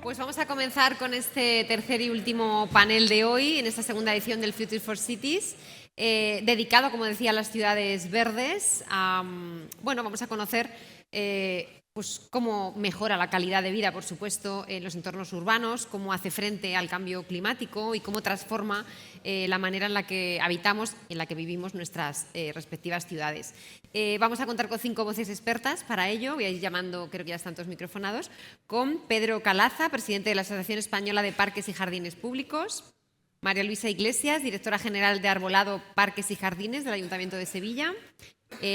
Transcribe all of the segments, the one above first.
Pues vamos a comenzar con este tercer y último panel de hoy, en esta segunda edición del Future for Cities, dedicado, como decía, a las ciudades verdes. Vamos a conocer pues cómo mejora la calidad de vida, por supuesto, en los entornos urbanos, cómo hace frente al cambio climático y cómo transforma la manera en la que habitamos, en la que vivimos nuestras respectivas ciudades. Vamos a contar con 5 voces expertas para ello. Voy a ir llamando, creo que ya están todos microfonados, con Pedro Calaza, presidente de la Asociación Española de Parques y Jardines Públicos; María Luisa Iglesias, directora general de Arbolado, Parques y Jardines del Ayuntamiento de Sevilla;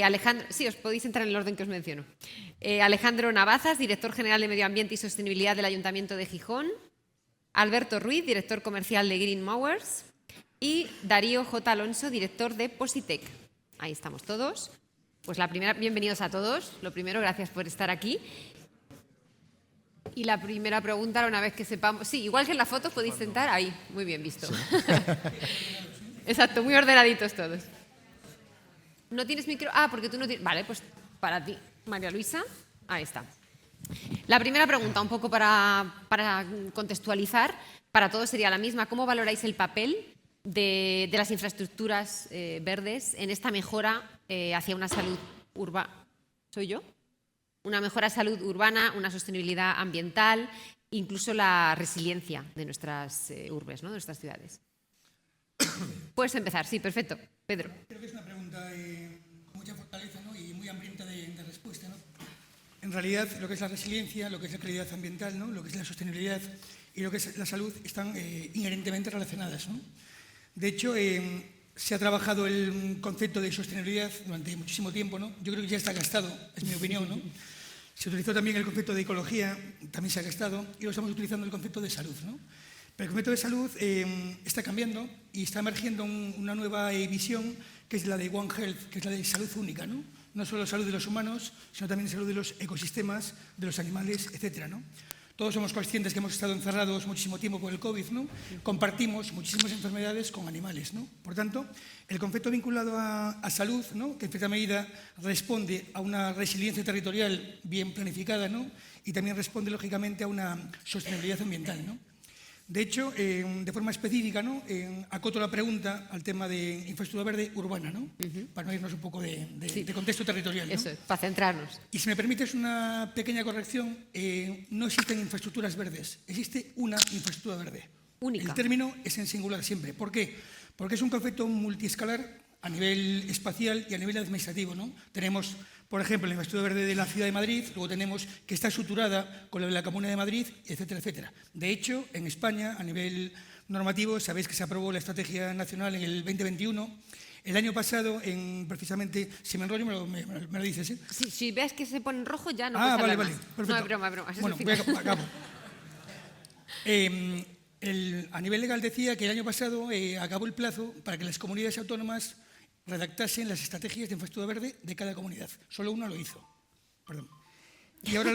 Alejandro, sí, os podéis entrar en el orden que os menciono. Alejandro Navazas, director general de Medio Ambiente y Sostenibilidad del Ayuntamiento de Gijón; Alberto Ruiz, director comercial de Green Mowers; y Darío J. Alonso, director de Positec. Ahí estamos todos. Pues bienvenidos a todos. Lo primero, gracias por estar aquí. Y la primera pregunta, una vez que sepamos... Sí, igual que en la foto podéis sentar ahí. Muy bien visto. Sí. Exacto, muy ordenaditos todos. ¿No tienes micro? Ah, porque tú no tienes... Vale, pues para ti, María Luisa. Ahí está. La primera pregunta, un poco para contextualizar, para todos sería la misma. ¿Cómo valoráis el papel de las infraestructuras verdes en esta mejora hacia una salud urbana? ¿Soy yo? Una mejora salud urbana, una sostenibilidad ambiental, incluso la resiliencia de nuestras urbes, ¿no? De nuestras ciudades. Puedes empezar, sí, perfecto. Pedro. Creo que es una pregunta con mucha fortaleza, ¿no? Y muy hambrienta de respuesta, ¿no? En realidad, lo que es la resiliencia, lo que es la calidad ambiental, ¿no? Lo que es la sostenibilidad y lo que es la salud están inherentemente relacionadas, ¿no? De hecho, se ha trabajado el concepto de sostenibilidad durante muchísimo tiempo, ¿no? Yo creo que ya está gastado, es mi opinión, ¿no? Se utilizó también el concepto de ecología, también se ha gastado, y ahora estamos utilizando el concepto de salud, ¿no? Pero el concepto de salud está cambiando y está emergiendo una nueva visión, que es la de One Health, que es la de salud única, ¿no? No solo salud de los humanos, sino también salud de los ecosistemas, de los animales, etcétera, ¿no? Todos somos conscientes que hemos estado encerrados muchísimo tiempo por el COVID, ¿no? Compartimos muchísimas enfermedades con animales, ¿no? Por tanto, el concepto vinculado a salud, ¿no? Que en cierta medida responde a una resiliencia territorial bien planificada, ¿no? Y también responde, lógicamente, a una sostenibilidad ambiental, ¿no? De hecho, de forma específica, ¿no? Acoto la pregunta al tema de infraestructura verde urbana, ¿no? Para no irnos un poco de contexto territorial, ¿no? Eso es, para centrarnos. Y si me permites una pequeña corrección, no existen infraestructuras verdes, existe una infraestructura verde. Única. El término es en singular siempre. ¿Por qué? Porque es un concepto multiescalar a nivel espacial y a nivel administrativo, ¿no? Tenemos, por ejemplo, la infraestructura verde de la Ciudad de Madrid, luego tenemos que está estructurada con la de la Comuna de Madrid, etcétera, etcétera. De hecho, en España, a nivel normativo, sabéis que se aprobó la Estrategia Nacional en el 2021. El año pasado, precisamente, si me enrollo, me lo dices, ¿eh? Si ves que se pone en rojo, ya no puedes hablar vale, más. Perfecto. No, es broma. Bueno, acabo. A nivel legal decía que el año pasado acabó el plazo para que las comunidades autónomas redactasen las estrategias de infraestructura verde de cada comunidad. Solo una lo hizo. Perdón. Y ahora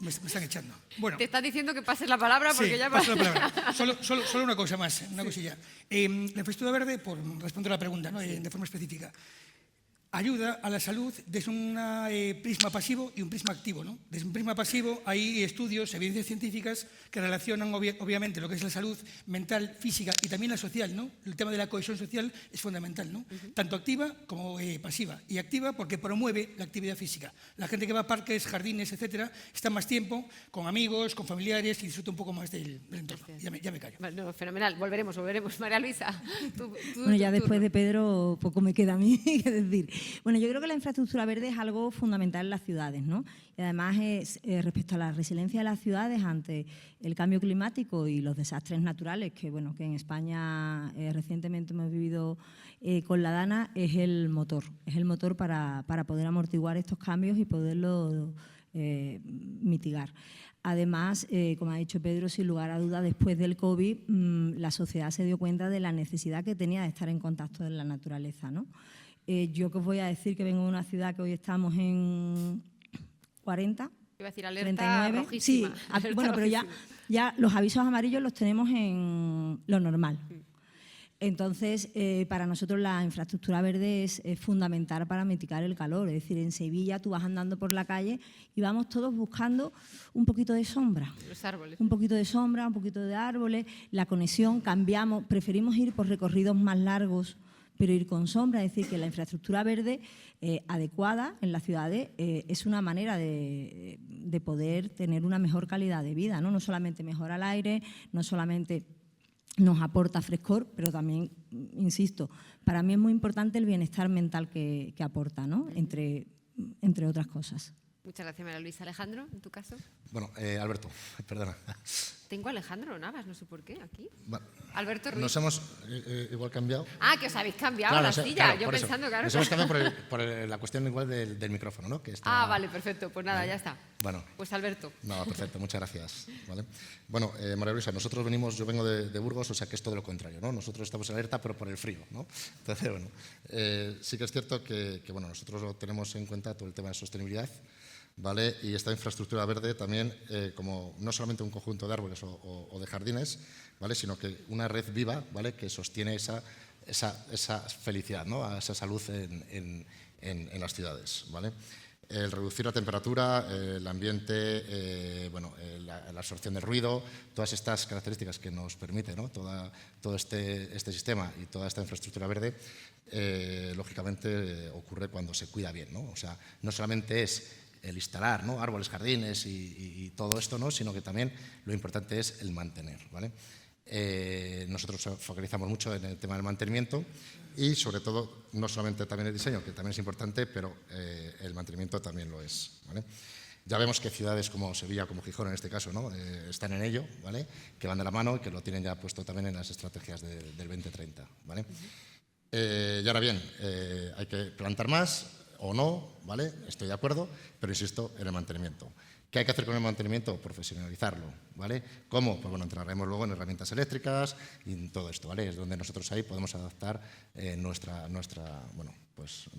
me están echando. Bueno, te estás diciendo que pases la palabra porque sí, ya... paso la palabra. Solo una cosa más, una cosilla. La infraestructura verde, por responder a la pregunta, ¿no? De forma específica, ayuda a la salud desde un prisma pasivo y un prisma activo, ¿no? Desde un prisma pasivo hay estudios, evidencias científicas que relacionan obviamente lo que es la salud mental, física y también la social, ¿no? El tema de la cohesión social es fundamental, ¿no? Tanto activa como pasiva. Y activa porque promueve la actividad física. La gente que va a parques, jardines, etcétera, está más tiempo con amigos, con familiares y disfruta un poco más del entorno. Ya me callo. No, fenomenal. Volveremos. María Luisa. Bueno, ya después de Pedro, poco me queda a mí que decir. Bueno, yo creo que la infraestructura verde es algo fundamental en las ciudades, ¿no? Y además es respecto a la resiliencia de las ciudades ante el cambio climático y los desastres naturales que en España recientemente hemos vivido con la Dana, es el motor para poder amortiguar estos cambios y poderlos mitigar. Además, como ha dicho Pedro, sin lugar a dudas, después del COVID, la sociedad se dio cuenta de la necesidad que tenía de estar en contacto con la naturaleza, ¿no? Yo que os voy a decir que vengo de una ciudad que hoy estamos en 40, iba a decir alerta 39. Rojísima. Sí, alerta bueno, pero ya los avisos amarillos los tenemos en lo normal. Entonces, para nosotros la infraestructura verde es fundamental para mitigar el calor. Es decir, en Sevilla tú vas andando por la calle y vamos todos buscando un poquito de sombra. Los árboles. Un poquito de sombra, un poquito de árboles. La conexión, cambiamos, preferimos ir por recorridos más largos, pero ir con sombra. Es decir, que la infraestructura verde adecuada en las ciudades es una manera de poder tener una mejor calidad de vida, ¿no? No solamente mejora el aire, no solamente nos aporta frescor, pero también, insisto, para mí es muy importante el bienestar mental que aporta, ¿no? Entre otras cosas. Muchas gracias, María Luisa. Alejandro, en tu caso. Bueno, Alberto, perdona. Tengo a Alejandro Navas, no sé por qué, aquí. Bueno, Alberto Ruiz. nos hemos igual cambiado. Ah, que os habéis cambiado Claro, la silla. Yo por eso. pensando, claro. Nos hemos cambiado por la cuestión igual del micrófono, ¿no? Que está, vale, perfecto. Pues nada, ya está. Bueno. Pues Alberto. No, perfecto, muchas gracias. ¿Vale? Bueno, María Luisa, yo vengo de Burgos, o sea que es todo lo contrario, ¿no? Nosotros estamos en alerta, pero por el frío, ¿no? Entonces, bueno, sí que es cierto que bueno, nosotros lo tenemos en cuenta todo el tema de sostenibilidad, ¿vale? Y esta infraestructura verde también, como no solamente un conjunto de árboles o de jardines, ¿vale? Sino que una red viva, ¿vale? Que sostiene esa felicidad, ¿no? Esa salud en las ciudades, ¿vale? El reducir la temperatura, el ambiente, la absorción del ruido, todas estas características que nos permite, ¿no? todo este sistema y toda esta infraestructura verde, lógicamente ocurre cuando se cuida bien, ¿no? O sea, no solamente es el instalar, ¿no? Árboles, jardines y todo esto, ¿no? Sino que también lo importante es el mantener, ¿vale? Nosotros focalizamos mucho en el tema del mantenimiento y sobre todo, no solamente también el diseño, que también es importante, pero el mantenimiento también lo es, ¿vale? Ya vemos que ciudades como Sevilla, como Gijón en este caso, ¿no? Están en ello, ¿vale? Que van de la mano y que lo tienen ya puesto también en las estrategias del 2030, ¿vale? Y ahora bien, hay que plantar más o no, ¿vale? Estoy de acuerdo, pero insisto en el mantenimiento. ¿Qué hay que hacer con el mantenimiento? Profesionalizarlo, ¿vale? ¿Cómo? Pues bueno, entraremos luego en herramientas eléctricas y en todo esto, ¿vale? Es donde nosotros ahí podemos adaptar bueno, pues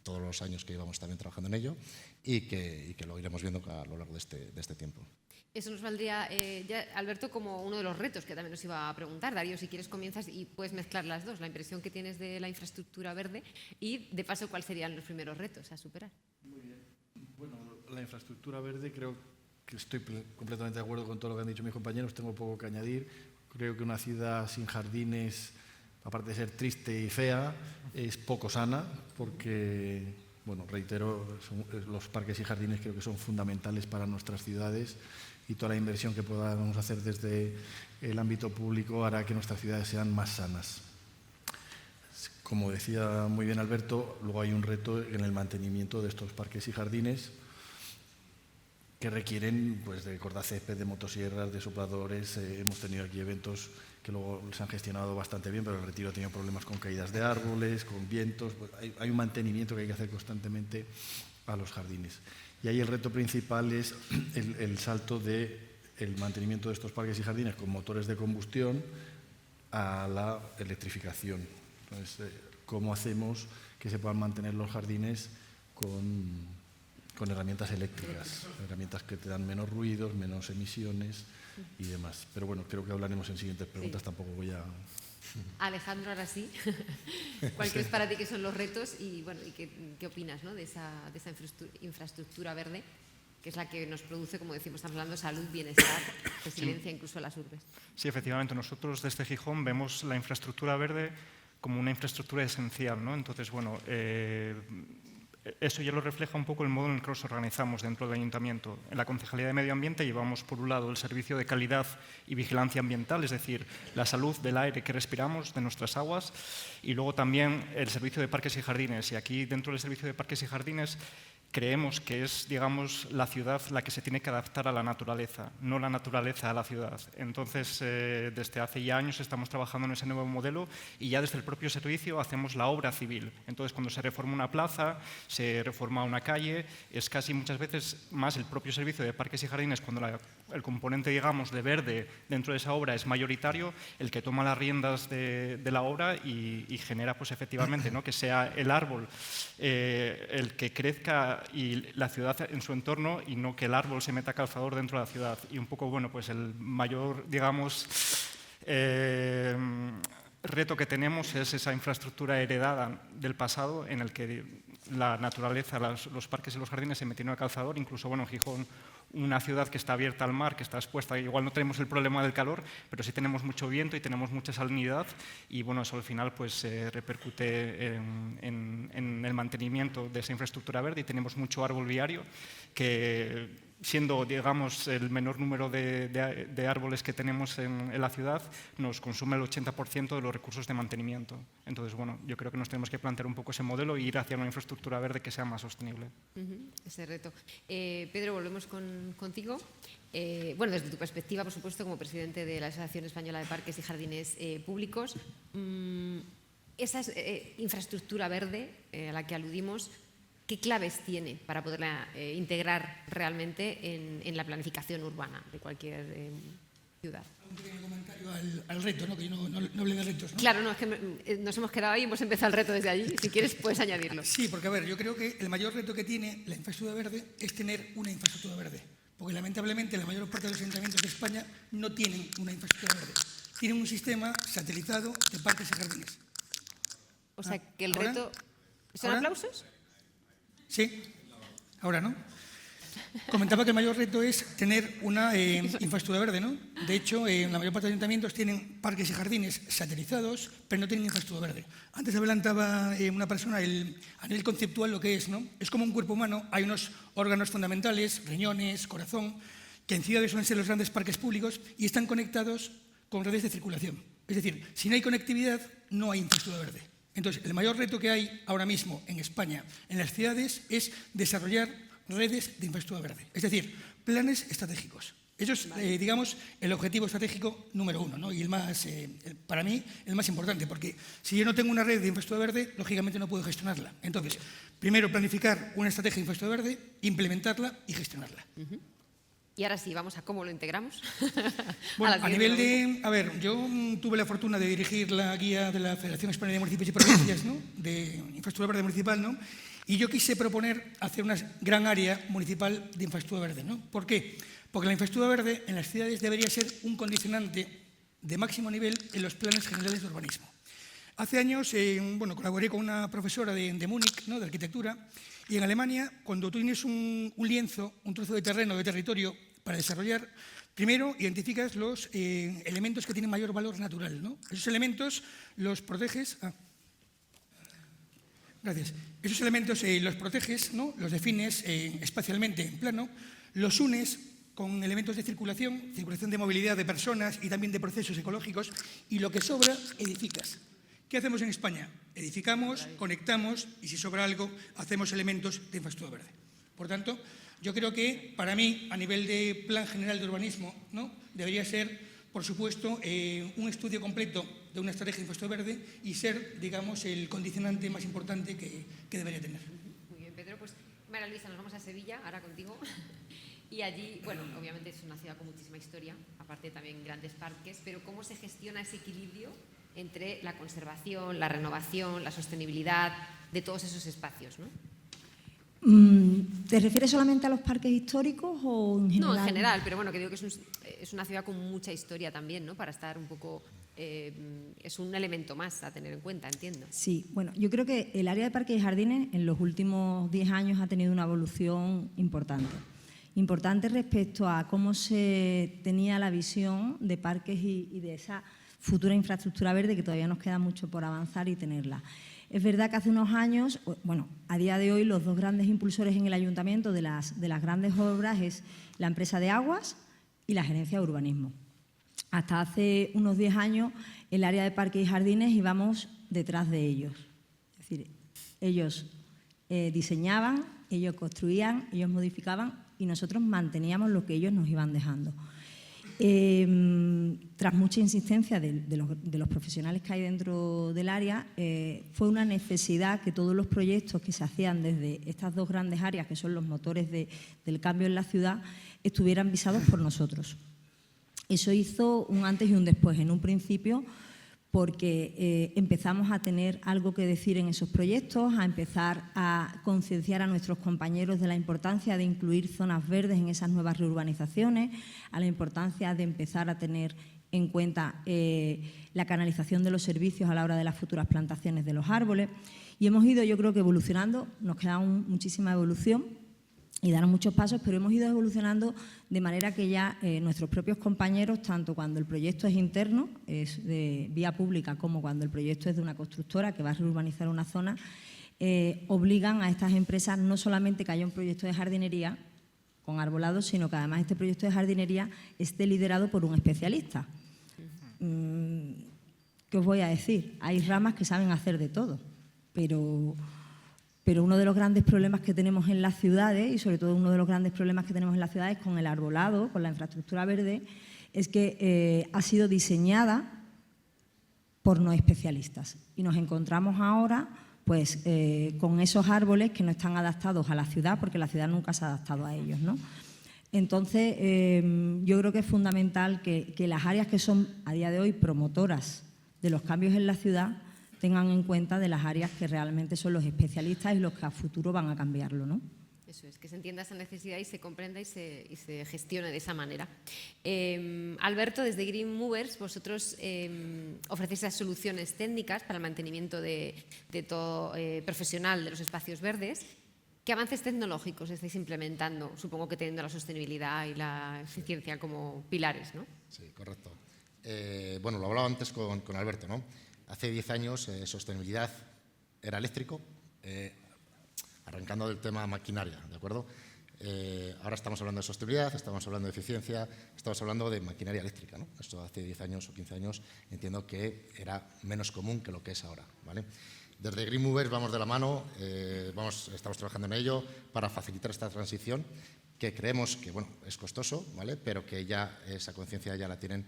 todos los años que llevamos también trabajando en ello y que lo iremos viendo a lo largo de este tiempo. Eso nos valdría, ya, Alberto, como uno de los retos que también nos iba a preguntar. Darío, si quieres comienzas y puedes mezclar las dos, la impresión que tienes de la infraestructura verde y, de paso, cuáles serían los primeros retos a superar. Muy bien. Bueno, la infraestructura verde creo que estoy completamente de acuerdo con todo lo que han dicho mis compañeros, tengo poco que añadir. Creo que una ciudad sin jardines, aparte de ser triste y fea, es poco sana porque, bueno, reitero, los parques y jardines creo que son fundamentales para nuestras ciudades y toda la inversión que podamos hacer desde el ámbito público hará que nuestras ciudades sean más sanas. Como decía muy bien Alberto, luego hay un reto en el mantenimiento de estos parques y jardines que requieren pues, de cordacésped, de motosierras, de sopladores. Hemos tenido aquí eventos que luego se han gestionado bastante bien, pero el Retiro ha tenido problemas con caídas de árboles, con vientos. Pues hay un mantenimiento que hay que hacer constantemente a los jardines. Y ahí el reto principal es el salto del mantenimiento de estos parques y jardines con motores de combustión a la electrificación. Entonces, ¿cómo hacemos que se puedan mantener los jardines con herramientas eléctricas? Herramientas que te dan menos ruidos, menos emisiones y demás. Pero bueno, creo que hablaremos en siguientes preguntas, sí. Tampoco voy a... Alejandro, ahora sí. ¿Cuál crees para ti que son los retos y, bueno, y qué opinas, ¿no? de esa infraestructura verde, que es la que nos produce, como decimos, estamos hablando de salud, bienestar, resiliencia, sí. Incluso a las urbes? Sí, efectivamente. Nosotros desde Gijón vemos la infraestructura verde como una infraestructura esencial, ¿no? Entonces, bueno, eso ya lo refleja un poco el modo en el que nos organizamos dentro del Ayuntamiento. En la Concejalía de Medio Ambiente llevamos, por un lado, el servicio de calidad y vigilancia ambiental, es decir, la salud del aire que respiramos, de nuestras aguas, y luego también el servicio de parques y jardines. Y aquí, dentro del servicio de parques y jardines, creemos que es, digamos, la ciudad la que se tiene que adaptar a la naturaleza, no la naturaleza a la ciudad. Entonces, desde hace ya años estamos trabajando en ese nuevo modelo y ya desde el propio servicio hacemos la obra civil. Entonces, cuando se reforma una plaza, se reforma una calle, es casi muchas veces más el propio servicio de parques y jardines, cuando el componente, digamos, de verde dentro de esa obra es mayoritario, el que toma las riendas de la obra y genera, pues efectivamente, ¿no? Que sea el árbol el que crezca y la ciudad en su entorno y no que el árbol se meta calzador dentro de la ciudad. Y un poco, bueno, pues el mayor, digamos, reto que tenemos es esa infraestructura heredada del pasado en el que la naturaleza, los parques y los jardines se metieron al calzador. Incluso, bueno, Gijón, una ciudad que está abierta al mar, que está expuesta, igual no tenemos el problema del calor, pero sí tenemos mucho viento y tenemos mucha salinidad, y bueno, eso al final pues repercute en el mantenimiento de esa infraestructura verde, y tenemos mucho árbol viario que, siendo, digamos, el menor número de árboles que tenemos en la ciudad, nos consume el 80% de los recursos de mantenimiento. Entonces, bueno, yo creo que nos tenemos que plantear un poco ese modelo e ir hacia una infraestructura verde que sea más sostenible. Ese reto. Pedro, volvemos contigo. Bueno, desde tu perspectiva, por supuesto, como presidente de la Asociación Española de Parques y Jardines Públicos, esa infraestructura verde a la que aludimos, ¿qué claves tiene para poderla integrar realmente en la planificación urbana de cualquier ciudad? Un pequeño comentario al reto, ¿no? Que yo no hablé de retos, ¿no? Claro, no, es que nos hemos quedado ahí y hemos empezado el reto desde allí. Si quieres, puedes añadirlo. Sí, porque a ver, yo creo que el mayor reto que tiene la infraestructura verde es tener una infraestructura verde. Porque lamentablemente la mayor parte de los ayuntamientos de España no tienen una infraestructura verde. Tienen un sistema satelizado de parques y jardines. O sea, que el ¿ahora? reto... ¿Son ¿ahora? aplausos? Sí, ahora no. Comentaba que el mayor reto es tener una infraestructura verde, ¿no? De hecho, la mayor parte de los ayuntamientos tienen parques y jardines satelizados, pero no tienen infraestructura verde. Antes adelantaba una persona a nivel conceptual lo que es, ¿no? Es como un cuerpo humano, hay unos órganos fundamentales, riñones, corazón, que en ciudades suelen ser los grandes parques públicos y están conectados con redes de circulación. Es decir, si no hay conectividad, no hay infraestructura verde. Entonces, el mayor reto que hay ahora mismo en España, en las ciudades, es desarrollar redes de infraestructura verde. Es decir, planes estratégicos. Eso es, digamos, el objetivo estratégico número uno, ¿no? Y el más, para mí, el más importante, porque si yo no tengo una red de infraestructura verde, lógicamente no puedo gestionarla. Entonces, primero planificar una estrategia de infraestructura verde, implementarla y gestionarla. Y ahora sí, vamos a cómo lo integramos. Bueno, a nivel de... A ver, yo tuve la fortuna de dirigir la guía de la Federación Española de Municipios y Provincias, ¿no? De infraestructura verde municipal, ¿no? Y yo quise proponer hacer una gran área municipal de infraestructura verde, ¿no? ¿Por qué? Porque la infraestructura verde en las ciudades debería ser un condicionante de máximo nivel en los planes generales de urbanismo. Hace años, bueno, colaboré con una profesora de Múnich, ¿no? De arquitectura, y en Alemania, cuando tú tienes un lienzo, un trozo de terreno, de territorio para desarrollar, primero identificas los elementos que tienen mayor valor natural, ¿no? Esos elementos los proteges... Gracias. Esos elementos los proteges, ¿no? Los defines espacialmente en plano, los unes con elementos de circulación de movilidad de personas y también de procesos ecológicos, y lo que sobra, edificas. ¿Qué hacemos en España? Edificamos, conectamos y si sobra algo, hacemos elementos de infraestructura verde. Por tanto, yo creo que para mí, a nivel de plan general de urbanismo, ¿no? Debería ser, por supuesto, un estudio completo de una estrategia de infraestructura verde y ser, digamos, el condicionante más importante que debería tener. Muy bien, Pedro. Pues, María Luisa, nos vamos a Sevilla, ahora contigo. Y allí, bueno, obviamente es una ciudad con muchísima historia, aparte también grandes parques, pero ¿cómo se gestiona ese equilibrio entre la conservación, la renovación, la sostenibilidad de todos esos espacios, ¿no? ¿Te refieres solamente a los parques históricos o en general? No, en general, pero bueno, que digo que es una ciudad con mucha historia también, ¿no? Para estar un poco... es un elemento más a tener en cuenta, entiendo. Sí, bueno, yo creo que el área de parques y jardines en los últimos 10 años ha tenido una evolución importante. Importante respecto a cómo se tenía la visión de parques y de esa futura infraestructura verde que todavía nos queda mucho por avanzar y tenerla. Es verdad que hace unos años, bueno, a día de hoy los dos grandes impulsores en el ayuntamiento de las grandes obras es la empresa de aguas y la gerencia de urbanismo. Hasta hace unos 10 años el área de parques y jardines íbamos detrás de ellos. Es decir, ellos diseñaban, ellos construían, ellos modificaban y nosotros manteníamos lo que ellos nos iban dejando. Tras mucha insistencia de los profesionales que hay dentro del área, fue una necesidad que todos los proyectos que se hacían desde estas dos grandes áreas, que son los motores del cambio en la ciudad, estuvieran visados por nosotros. Eso hizo un antes y un después. En un principio, porque empezamos a tener algo que decir en esos proyectos, a empezar a concienciar a nuestros compañeros de la importancia de incluir zonas verdes en esas nuevas reurbanizaciones, a la importancia de empezar a tener en cuenta la canalización de los servicios a la hora de las futuras plantaciones de los árboles. Y hemos ido, yo creo que evolucionando, nos queda muchísima evolución y dar muchos pasos, pero hemos ido evolucionando de manera que ya nuestros propios compañeros, tanto cuando el proyecto es interno, es de vía pública, como cuando el proyecto es de una constructora que va a reurbanizar una zona, obligan a estas empresas no solamente que haya un proyecto de jardinería con arbolados, sino que además este proyecto de jardinería esté liderado por un especialista. ¿Qué os voy a decir? Hay ramas que saben hacer de todo, pero uno de los grandes problemas que tenemos en las ciudades, y sobre todo uno de los grandes problemas que tenemos en las ciudades con el arbolado, con la infraestructura verde, es que ha sido diseñada por no especialistas. Y nos encontramos ahora pues, con esos árboles que no están adaptados a la ciudad, porque la ciudad nunca se ha adaptado a ellos, ¿no? Entonces, yo creo que es fundamental que las áreas que son a día de hoy promotoras de los cambios en la ciudad tengan en cuenta de las áreas que realmente son los especialistas y los que a futuro van a cambiarlo, ¿no? Eso es, que se entienda esa necesidad y se comprenda y se gestione de esa manera. Alberto, desde Green Movers, vosotros ofrecéis las soluciones técnicas para el mantenimiento de todo profesional de los espacios verdes. ¿Qué avances tecnológicos estáis implementando? Supongo que teniendo la sostenibilidad y la eficiencia como pilares, ¿no? Sí, correcto. Bueno, lo hablaba antes con Alberto, ¿no? Hace 10 años sostenibilidad era eléctrico, arrancando del tema maquinaria, ¿de acuerdo? Ahora estamos hablando de sostenibilidad, estamos hablando de eficiencia, estamos hablando de maquinaria eléctrica, ¿no? Esto hace 10 años o 15 años entiendo que era menos común que lo que es ahora, ¿vale? Desde Green Movers vamos de la mano, estamos trabajando en ello para facilitar esta transición, que creemos que bueno, es costoso, ¿vale? Pero que ya esa conciencia ya la tienen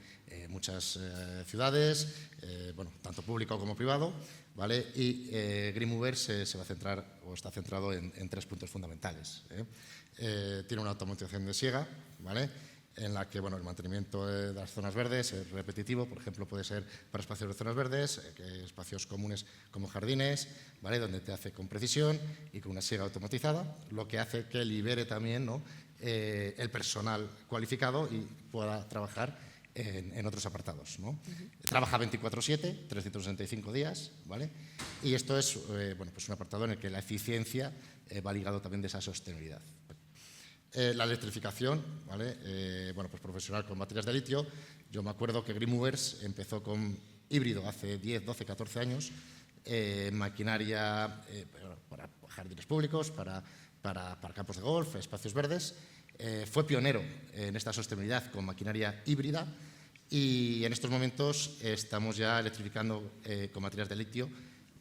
muchas ciudades, bueno, tanto público como privado, ¿vale? Y Green Movers se va a centrar o está centrado en 3 puntos fundamentales. Tiene una automatización de siega, ¿vale? En la que bueno, el mantenimiento de las zonas verdes es repetitivo, por ejemplo, puede ser para espacios de zonas verdes, espacios comunes como jardines, ¿vale? Donde te hace con precisión y con una siega automatizada, lo que hace que libere también, ¿no? El personal cualificado y pueda trabajar en otros apartados, ¿no? Trabaja 24/7, 365 días, ¿vale? Y esto es bueno, pues un apartado en el que la eficiencia va ligado también de esa sostenibilidad. La electrificación, ¿vale? Bueno, pues profesional con baterías de litio. Yo me acuerdo que Green Movers empezó con híbrido hace 10, 12, 14 años, maquinaria para jardines públicos, para campos de golf, espacios verdes. Fue pionero en esta sostenibilidad con maquinaria híbrida y en estos momentos estamos ya electrificando con baterías de litio,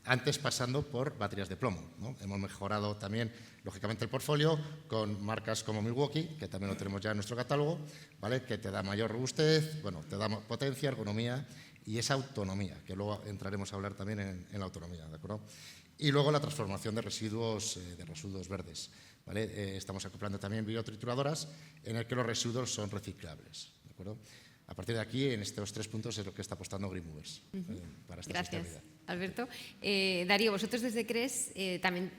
antes pasando por baterías de plomo, ¿no? Hemos mejorado también, lógicamente, el portfolio con marcas como Milwaukee, que también lo tenemos ya en nuestro catálogo, ¿vale? Que te da mayor robustez, bueno, te da potencia, ergonomía y esa autonomía, que luego entraremos a hablar también en la autonomía, ¿de acuerdo? Y luego la transformación de residuos verdes, ¿vale? Estamos acoplando también biotrituradoras en el que los residuos son reciclables, ¿de acuerdo? A partir de aquí, en estos 3 puntos es lo que está apostando Green Movers para esta sostenibilidad. Gracias, Alberto. Darío, vosotros desde CRES también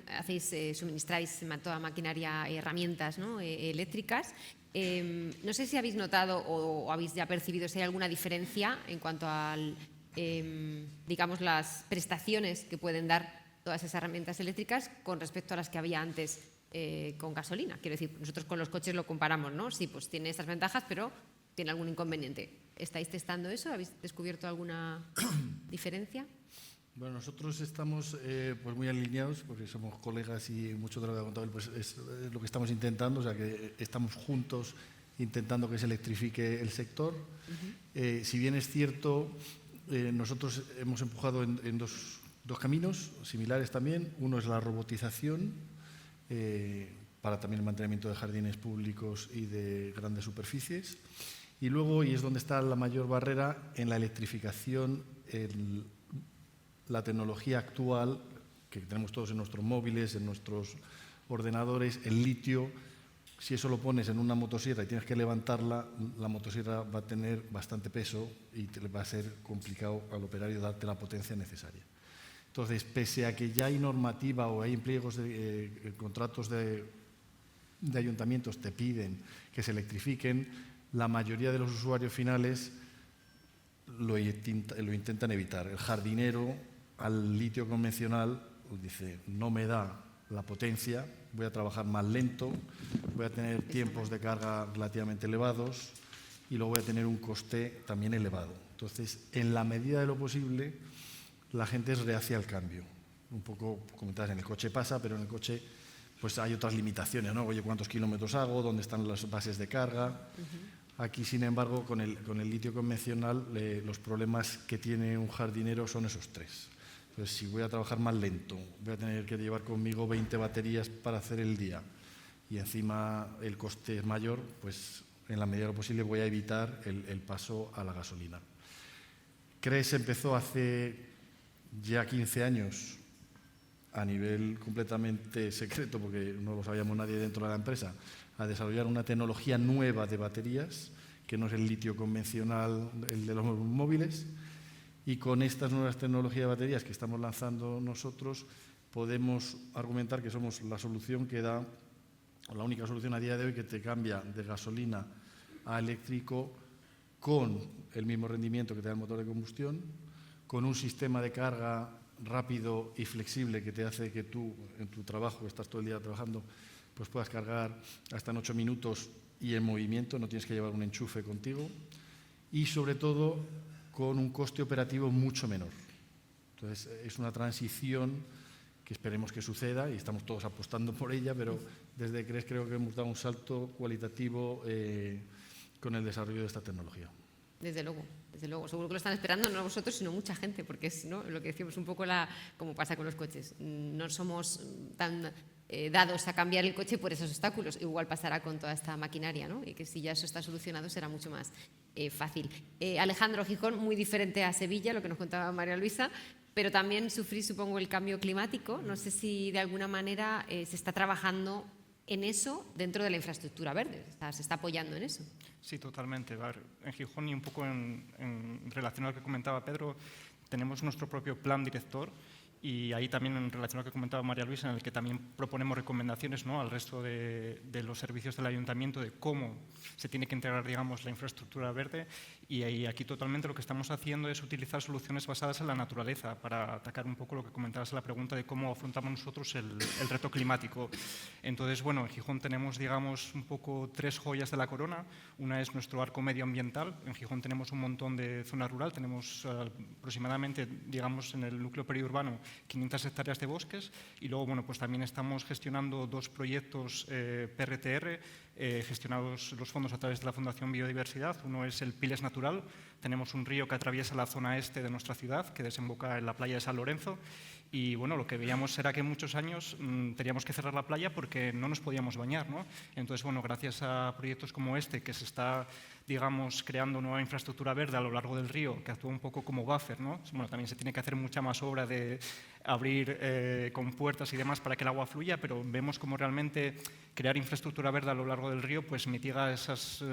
suministráis toda maquinaria y herramientas, ¿no? Eléctricas. No sé si habéis notado o habéis ya percibido si hay alguna diferencia en cuanto a digamos, las prestaciones que pueden dar todas esas herramientas eléctricas con respecto a las que había antes con gasolina. Quiero decir, nosotros con los coches lo comparamos, ¿no? Sí, pues tiene estas ventajas, pero tiene algún inconveniente. ¿Estáis testando eso? ¿Habéis descubierto alguna diferencia? Bueno, nosotros estamos pues muy alineados porque somos colegas y mucho de lo que ha contado él pues es lo que estamos intentando, o sea que estamos juntos intentando que se electrifique el sector. Si bien es cierto, nosotros hemos empujado en dos caminos similares también. Uno es la robotización para también el mantenimiento de jardines públicos y de grandes superficies. Y luego, y es donde está la mayor barrera, en la electrificación, la tecnología actual que tenemos todos en nuestros móviles, en nuestros ordenadores, el litio. Si eso lo pones en una motosierra y tienes que levantarla, la motosierra va a tener bastante peso y te va a ser complicado al operario darte la potencia necesaria. Entonces, pese a que ya hay normativa o hay pliegos de contratos de ayuntamientos te piden que se electrifiquen, la mayoría de los usuarios finales lo intentan evitar. El jardinero al litio convencional pues dice, no me da la potencia, voy a trabajar más lento, voy a tener tiempos de carga relativamente elevados y luego voy a tener un coste también elevado. Entonces, en la medida de lo posible, la gente es reacia al cambio. Un poco, comentabas, en el coche pasa, pero en el coche pues hay otras limitaciones, ¿no? Oye, ¿cuántos kilómetros hago? ¿Dónde están las bases de carga? Aquí, sin embargo, con el litio convencional, los problemas que tiene un jardinero son esos tres. Entonces, si voy a trabajar más lento, voy a tener que llevar conmigo 20 baterías para hacer el día y encima el coste es mayor, pues en la medida de lo posible voy a evitar el paso a la gasolina. CRES empezó hace ya 15 años a nivel completamente secreto, porque no lo sabíamos nadie dentro de la empresa, a desarrollar una tecnología nueva de baterías, que no es el litio convencional, el de los móviles, y con estas nuevas tecnologías de baterías que estamos lanzando nosotros, podemos argumentar que somos la solución que da, la única solución a día de hoy que te cambia de gasolina a eléctrico con el mismo rendimiento que te da el motor de combustión, con un sistema de carga rápido y flexible que te hace que tú, en tu trabajo, que estás todo el día trabajando, pues puedas cargar hasta en 8 minutos y en movimiento, no tienes que llevar un enchufe contigo, y sobre todo con un coste operativo mucho menor. Entonces, es una transición que esperemos que suceda y estamos todos apostando por ella, pero desde CRES creo que hemos dado un salto cualitativo con el desarrollo de esta tecnología. Desde luego. Seguro que lo están esperando no vosotros, sino mucha gente, porque es, ¿no?, lo que decíamos un poco como pasa con los coches. No somos tan dados a cambiar el coche por esos obstáculos. Igual pasará con toda esta maquinaria, ¿no? Y que si ya eso está solucionado será mucho más fácil. Alejandro, Gijón, muy diferente a Sevilla, lo que nos contaba María Luisa, pero también sufrís, supongo, el cambio climático. No sé si de alguna manera se está trabajando en eso dentro de la infraestructura verde, se está apoyando en eso. Sí, totalmente. En Gijón y un poco en relación a lo que comentaba Pedro, tenemos nuestro propio plan director y ahí también en relación a lo que comentaba María Luisa, en el que también proponemos recomendaciones, ¿no?, al resto de los servicios del ayuntamiento de cómo se tiene que integrar, digamos, la infraestructura verde. Y ahí, aquí totalmente lo que estamos haciendo es utilizar soluciones basadas en la naturaleza para atacar un poco lo que comentabas en la pregunta de cómo afrontamos nosotros el reto climático. Entonces, bueno, en Gijón tenemos, digamos, un poco 3 joyas de la corona. Una es nuestro arco medioambiental. En Gijón tenemos un montón de zona rural, tenemos aproximadamente, digamos, en el núcleo periurbano 500 hectáreas de bosques y luego, bueno, pues también estamos gestionando 2 proyectos PRTR gestionados los fondos a través de la Fundación Biodiversidad. Uno es el Piles Natural. Tenemos un río que atraviesa la zona este de nuestra ciudad, que desemboca en la playa de San Lorenzo. Y bueno, lo que veíamos era que en muchos años teníamos que cerrar la playa porque no nos podíamos bañar, ¿no? Entonces, bueno, gracias a proyectos como este, que se está, digamos, creando nueva infraestructura verde a lo largo del río, que actúa un poco como buffer, ¿no? Bueno, también se tiene que hacer mucha más obra de abrir con puertas y demás para que el agua fluya, pero vemos como realmente crear infraestructura verde a lo largo del río pues mitiga esos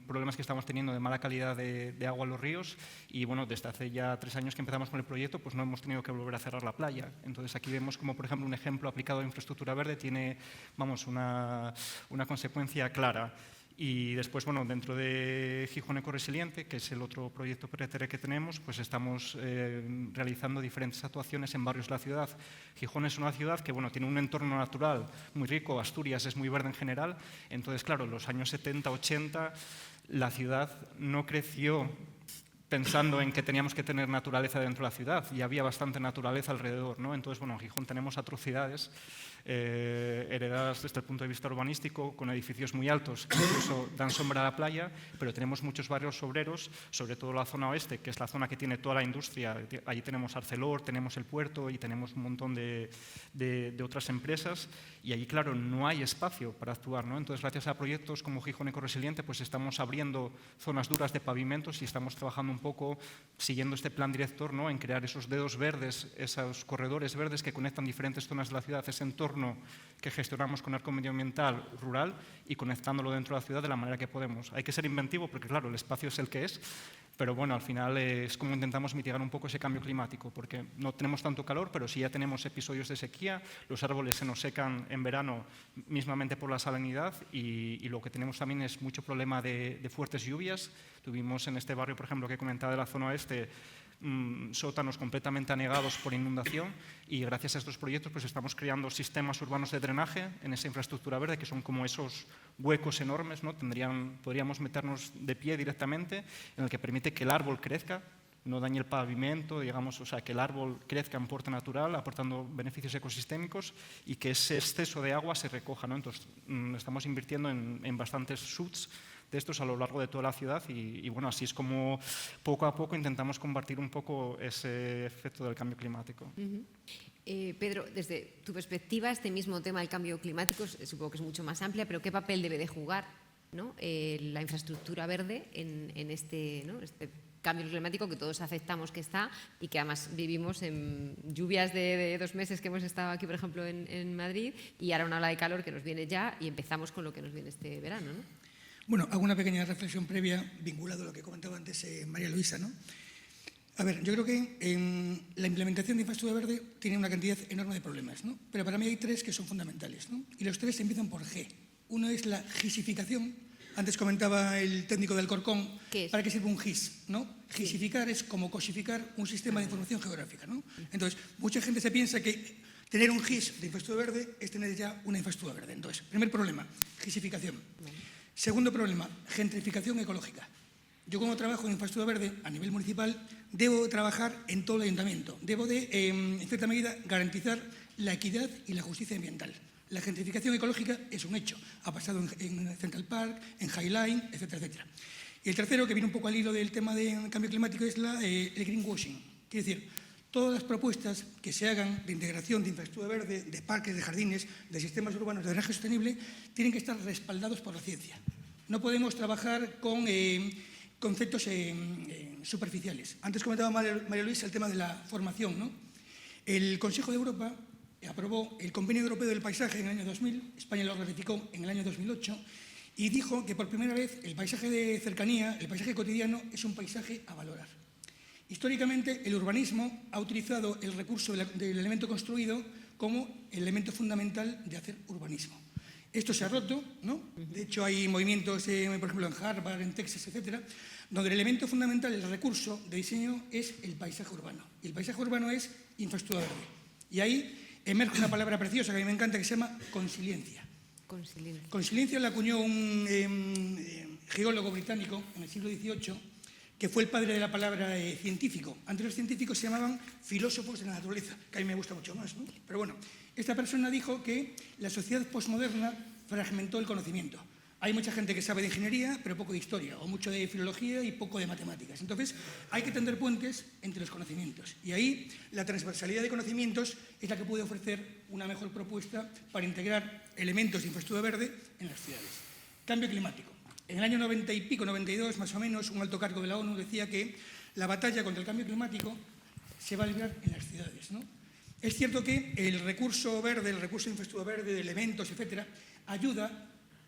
problemas que estamos teniendo de mala calidad de agua en los ríos. Y bueno, desde hace ya 3 años que empezamos con el proyecto, pues no hemos tenido que volver a cerrar la playa. Entonces aquí vemos como, por ejemplo, un ejemplo aplicado a infraestructura verde tiene, vamos, una consecuencia clara. Y después, bueno, dentro de Gijón Ecoresiliente, que es el otro proyecto PRTR que tenemos, pues estamos realizando diferentes actuaciones en barrios de la ciudad. Gijón es una ciudad que, bueno, tiene un entorno natural muy rico, Asturias es muy verde en general, entonces, claro, en los años 70, 80, la ciudad no creció pensando en que teníamos que tener naturaleza dentro de la ciudad y había bastante naturaleza alrededor, ¿no? Entonces, bueno, en Gijón tenemos atrocidades heredadas desde el punto de vista urbanístico, con edificios muy altos que incluso dan sombra a la playa, pero tenemos muchos barrios obreros, sobre todo la zona oeste, que es la zona que tiene toda la industria. Allí tenemos Arcelor, tenemos el puerto y tenemos un montón de otras empresas y allí, claro, no hay espacio para actuar, ¿no? Entonces, gracias a proyectos como Gijón Ecoresiliente, pues estamos abriendo zonas duras de pavimentos y estamos trabajando un poco siguiendo este plan director, ¿no?, en crear esos dedos verdes, esos corredores verdes que conectan diferentes zonas de la ciudad, ese entorno entorno que gestionamos con arco medioambiental rural y conectándolo dentro de la ciudad de la manera que podemos. Hay que ser inventivo porque, claro, el espacio es el que es, pero bueno, al final es como intentamos mitigar un poco ese cambio climático, porque no tenemos tanto calor, pero sí ya tenemos episodios de sequía, los árboles se nos secan en verano mismamente por la salinidad y lo que tenemos también es mucho problema de fuertes lluvias. Tuvimos en este barrio, por ejemplo, que comentaba de la zona oeste, sótanos completamente anegados por inundación y gracias a estos proyectos pues estamos creando sistemas urbanos de drenaje en esa infraestructura verde que son como esos huecos enormes, ¿no? Podríamos meternos de pie directamente en el que permite que el árbol crezca, no dañe el pavimento, digamos, o sea, que el árbol crezca en puerta natural, aportando beneficios ecosistémicos y que ese exceso de agua se recoja, ¿no? Entonces, estamos invirtiendo en bastantes shoots de estos a lo largo de toda la ciudad y bueno, así es como poco a poco intentamos combatir un poco ese efecto del cambio climático. Pedro, desde tu perspectiva, este mismo tema del cambio climático supongo que es mucho más amplia, pero ¿qué papel debe de jugar, ¿no? La infraestructura verde en este, ¿no? este cambio climático que todos aceptamos que está y que además vivimos en lluvias de 2 meses que hemos estado aquí, por ejemplo, en Madrid, y ahora una ola de calor que nos viene ya y empezamos con lo que nos viene este verano, ¿no? Bueno, hago una pequeña reflexión previa vinculado a lo que comentaba antes María Luisa, ¿no? A ver, yo creo que la implementación de infraestructura verde tiene una cantidad enorme de problemas, ¿no? Pero para mí hay 3 que son fundamentales, ¿no? Y los 3 empiezan por G. Uno es la gisificación. Antes comentaba el técnico del Alcorcón, ¿para qué sirve un GIS? ¿No? Gisificar es como cosificar un sistema de información geográfica, ¿no? Entonces, mucha gente se piensa que tener un GIS de infraestructura verde es tener ya una infraestructura verde. Entonces, primer problema, gisificación. Segundo problema, gentrificación ecológica. Yo como trabajo en infraestructura verde a nivel municipal debo trabajar en todo el ayuntamiento. Debo de, en cierta medida, garantizar la equidad y la justicia ambiental. La gentrificación ecológica es un hecho. Ha pasado en Central Park, en High Line, etcétera, etcétera. Y el tercero, que viene un poco al hilo del tema del cambio climático, es el greenwashing. Quiere decir, todas las propuestas que se hagan de integración de infraestructura verde, de parques, de jardines, de sistemas urbanos de drenaje sostenible, tienen que estar respaldados por la ciencia. No podemos trabajar con conceptos superficiales. Antes comentaba María Luisa el tema de la formación, ¿no? El Consejo de Europa aprobó el Convenio Europeo del Paisaje en el año 2000, España lo ratificó en el año 2008, y dijo que por primera vez el paisaje de cercanía, el paisaje cotidiano, es un paisaje a valorar. Históricamente, el urbanismo ha utilizado el recurso del elemento construido como elemento fundamental de hacer urbanismo. Esto se ha roto, ¿no? De hecho, hay movimientos, por ejemplo, en Harvard, en Texas, etcétera, donde el elemento fundamental, el recurso de diseño, es el paisaje urbano. Y el paisaje urbano es infraestructura verde. Y ahí emerge una palabra preciosa que a mí me encanta, que se llama consiliencia. Consiliencia la acuñó un geólogo británico en el siglo XVIII, que fue el padre de la palabra científico. Antes los científicos se llamaban filósofos de la naturaleza, que a mí me gusta mucho más, ¿no? Pero bueno, esta persona dijo que la sociedad posmoderna fragmentó el conocimiento. Hay mucha gente que sabe de ingeniería, pero poco de historia, o mucho de filología y poco de matemáticas. Entonces, hay que tender puentes entre los conocimientos. Y ahí, la transversalidad de conocimientos es la que puede ofrecer una mejor propuesta para integrar elementos de infraestructura verde en las ciudades. Cambio climático. En el año 90 y pico, 92, más o menos, un alto cargo de la ONU decía que la batalla contra el cambio climático se va a librar en las ciudades, ¿no? Es cierto que el recurso verde, el recurso de infraestructura verde, de elementos, etcétera, ayuda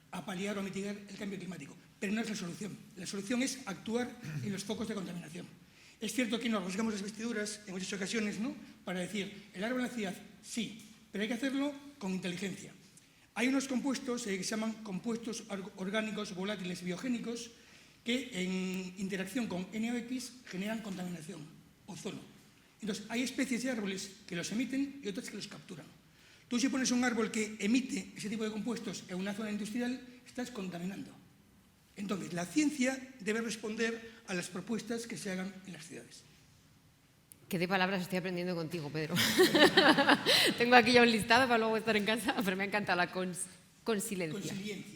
a paliar o a mitigar el cambio climático, pero no es la solución. La solución es actuar en los focos de contaminación. Es cierto que nos rasgamos las vestiduras en muchas ocasiones, ¿no?, para decir, el árbol en la ciudad, sí, pero hay que hacerlo con inteligencia. Hay unos compuestos que se llaman compuestos orgánicos volátiles biogénicos que en interacción con NOx generan contaminación, ozono. Entonces, hay especies de árboles que los emiten y otras que los capturan. Tú si pones un árbol que emite ese tipo de compuestos en una zona industrial, estás contaminando. Entonces, la ciencia debe responder a las propuestas que se hagan en las ciudades. Qué de palabras estoy aprendiendo contigo, Pedro. Tengo aquí ya un listado para luego estar en casa, pero me ha encantado la consiliencia.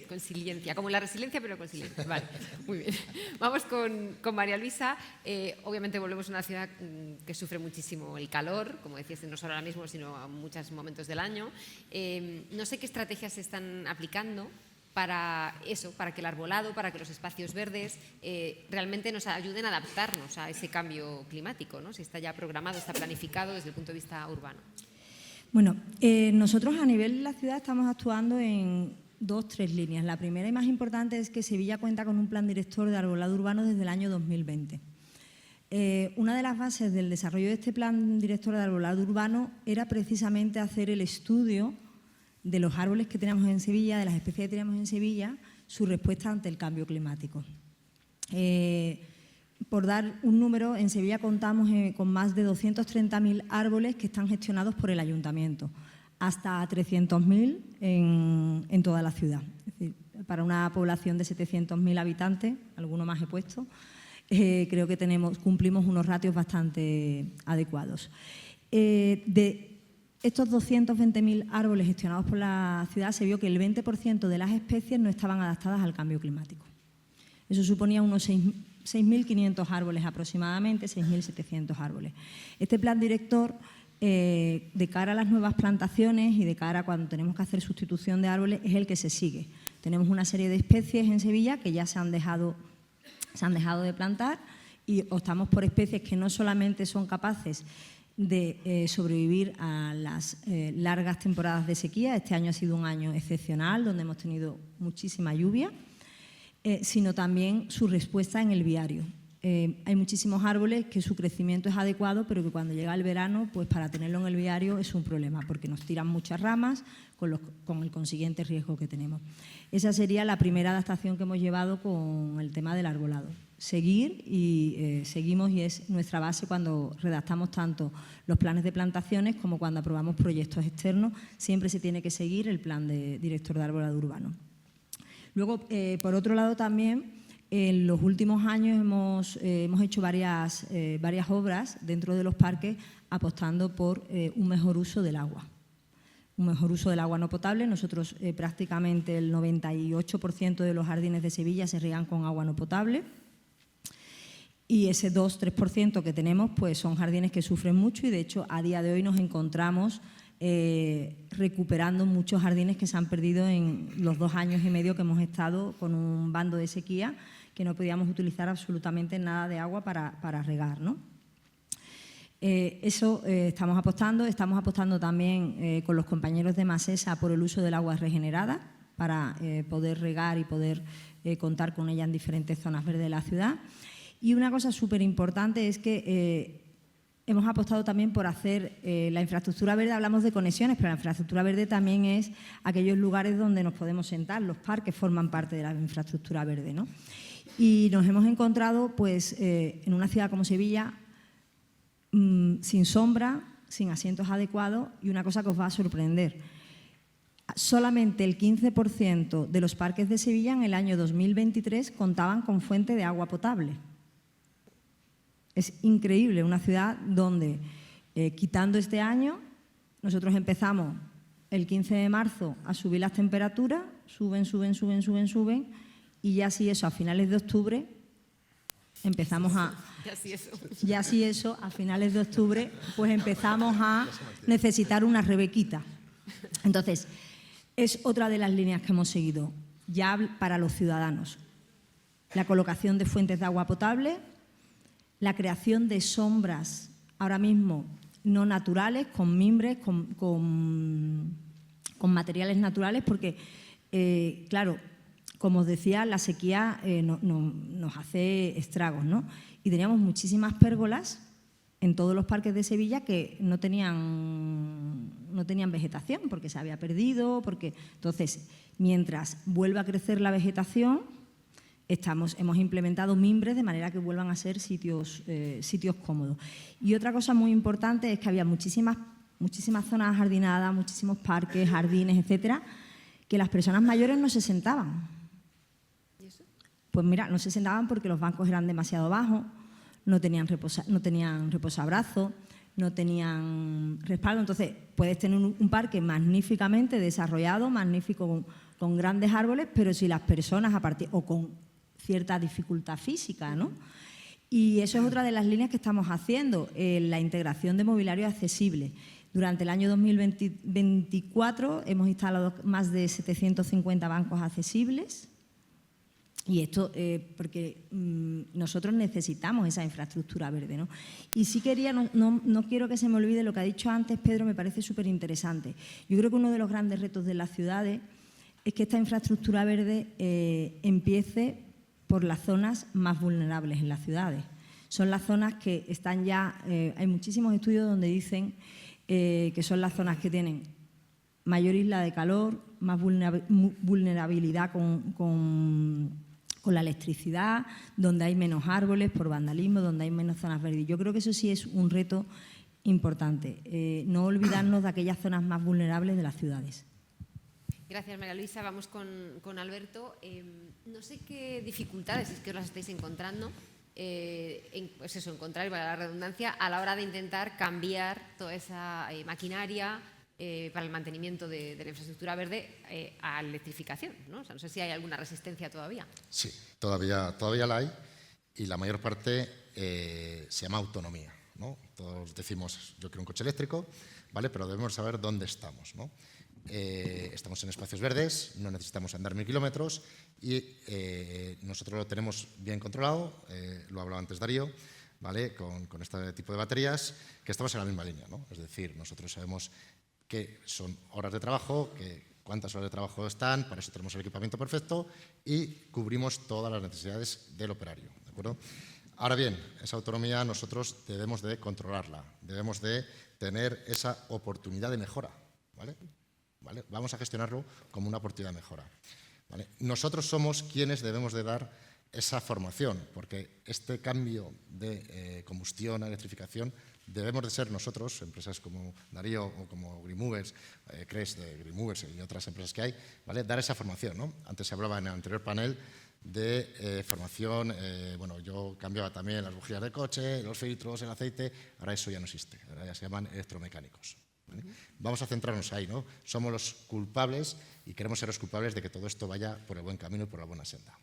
Consiliencia, como la resiliencia, pero consiliencia. Vale, muy bien. Vamos con María Luisa. Obviamente volvemos a una ciudad que sufre muchísimo el calor, como decías, no solo ahora mismo, sino a muchos momentos del año. No sé qué estrategias se están aplicando para eso, para que el arbolado, para que los espacios verdes realmente nos ayuden a adaptarnos a ese cambio climático, ¿no? Si está ya programado, está planificado desde el punto de vista urbano. Bueno, nosotros a nivel de la ciudad estamos actuando en 2-3 líneas. La primera y más importante es que Sevilla cuenta con un plan director de arbolado urbano desde el año 2020. Una de las bases del desarrollo de este plan director de arbolado urbano era precisamente hacer el estudio de los árboles que tenemos en Sevilla, de las especies que tenemos en Sevilla, su respuesta ante el cambio climático. Por dar un número, en Sevilla contamos con más de 230.000 árboles que están gestionados por el ayuntamiento, hasta 300.000 en toda la ciudad. Es decir, para una población de 700.000 habitantes, alguno más he puesto, creo que cumplimos unos ratios bastante adecuados. De estos 220.000 árboles gestionados por la ciudad, se vio que el 20% de las especies no estaban adaptadas al cambio climático. Eso suponía unos 6.500 árboles aproximadamente, 6.700 árboles. Este plan director, de cara a las nuevas plantaciones y de cara a cuando tenemos que hacer sustitución de árboles, es el que se sigue. Tenemos una serie de especies en Sevilla que ya se han dejado de plantar y optamos por especies que no solamente son capaces de sobrevivir a las largas temporadas de sequía. Este año ha sido un año excepcional, donde hemos tenido muchísima lluvia, sino también su respuesta en el viario. Hay muchísimos árboles que su crecimiento es adecuado, pero que cuando llega el verano, pues para tenerlo en el viario es un problema, porque nos tiran muchas ramas con el consiguiente riesgo que tenemos. Esa sería la primera adaptación que hemos llevado con el tema del arbolado. Seguir y seguimos, y es nuestra base cuando redactamos tanto los planes de plantaciones como cuando aprobamos proyectos externos. Siempre se tiene que seguir el plan director de arbolado urbano. Luego, por otro lado, también en los últimos años hemos hecho varias obras dentro de los parques apostando por un mejor uso del agua. Un mejor uso del agua no potable. Nosotros prácticamente el 98% de los jardines de Sevilla se riegan con agua no potable. Y ese 2-3% que tenemos pues son jardines que sufren mucho, y de hecho a día de hoy nos encontramos recuperando muchos jardines que se han perdido en los 2 años y medio que hemos estado con un bando de sequía, que no podíamos utilizar absolutamente nada de agua para regar, ¿no? Eso estamos apostando también con los compañeros de Masesa por el uso del agua regenerada para poder regar y poder contar con ella en diferentes zonas verdes de la ciudad. Y una cosa súper importante es que hemos apostado también por hacer la infraestructura verde. Hablamos de conexiones, pero la infraestructura verde también es aquellos lugares donde nos podemos sentar. Los parques forman parte de la infraestructura verde, ¿no? Y nos hemos encontrado pues, en una ciudad como Sevilla sin sombra, sin asientos adecuados, y una cosa que os va a sorprender. Solamente el 15% de los parques de Sevilla en el año 2023 contaban con fuente de agua potable. Es increíble, una ciudad donde, quitando este año, nosotros empezamos el 15 de marzo a subir las temperaturas, suben, y ya si eso, a finales de octubre, empezamos a... Ya si eso, a finales de octubre, pues empezamos a necesitar una rebequita. Entonces, es otra de las líneas que hemos seguido, ya para los ciudadanos. La colocación de fuentes de agua potable, la creación de sombras, ahora mismo no naturales, con mimbres, con materiales naturales, porque, claro, como os decía, la sequía nos hace estragos, ¿no? Y teníamos muchísimas pérgolas en todos los parques de Sevilla que no tenían vegetación, porque se había perdido, Entonces, mientras vuelva a crecer la vegetación, hemos implementado mimbres de manera que vuelvan a ser sitios cómodos. Y otra cosa muy importante es que había muchísimas zonas ajardinadas, muchísimos parques, jardines, etcétera, que las personas mayores no se sentaban. ¿Y eso? Pues mira, no se sentaban porque los bancos eran demasiado bajos, no tenían reposabrazos, no tenían respaldo. Entonces, puedes tener un parque magníficamente desarrollado, magnífico, con grandes árboles, pero si las personas, o con cierta dificultad física, ¿no? Y eso es otra de las líneas que estamos haciendo, la integración de mobiliario accesible. Durante el año 2024 hemos instalado más de 750 bancos accesibles Y esto porque nosotros necesitamos esa infraestructura verde, ¿no? Y sí quería, no quiero que se me olvide lo que ha dicho antes Pedro, me parece súper interesante. Yo creo que uno de los grandes retos de las ciudades es que esta infraestructura verde empiece por las zonas más vulnerables en las ciudades. Son las zonas que están ya, hay muchísimos estudios donde dicen que son las zonas que tienen mayor isla de calor, más vulnerabilidad con la electricidad, donde hay menos árboles por vandalismo, donde hay menos zonas verdes. Yo creo que eso sí es un reto importante, no olvidarnos de aquellas zonas más vulnerables de las ciudades. Gracias, María Luisa. Vamos con Alberto. No sé qué dificultades es que os las estáis encontrando, pues eso, encontrar, para la redundancia, a la hora de intentar cambiar toda esa maquinaria para el mantenimiento de la infraestructura verde a electrificación, ¿no? O sea, no sé si hay alguna resistencia todavía. Sí, todavía la hay, y la mayor parte se llama autonomía, ¿no? Todos decimos, yo quiero un coche eléctrico, ¿vale? Pero debemos saber dónde estamos, ¿no? Estamos en espacios verdes, no necesitamos andar 1000 kilómetros y nosotros lo tenemos bien controlado, lo hablaba antes Darío, ¿vale? Con este tipo de baterías, que estamos en la misma línea, ¿no? Es decir, nosotros sabemos que son horas de trabajo, cuántas horas de trabajo están, para eso tenemos el equipamiento perfecto y cubrimos todas las necesidades del operario, ¿de acuerdo? Ahora bien, esa autonomía nosotros debemos de controlarla, debemos de tener esa oportunidad de mejora, ¿vale? Vamos a gestionarlo como una oportunidad de mejora, ¿vale? Nosotros somos quienes debemos de dar esa formación, porque este cambio de combustión a electrificación debemos de ser nosotros, empresas como Darío o como Green Movers, CRES de Green Movers y otras empresas que hay, ¿vale? Dar esa formación, ¿no? Antes se hablaba en el anterior panel de formación, bueno, yo cambiaba también las bujías del coche, los filtros, el aceite, ahora eso ya no existe, ahora ya se llaman electromecánicos, ¿vale? Vamos a centrarnos ahí, ¿no? Somos los culpables y queremos ser los culpables de que todo esto vaya por el buen camino y por la buena senda.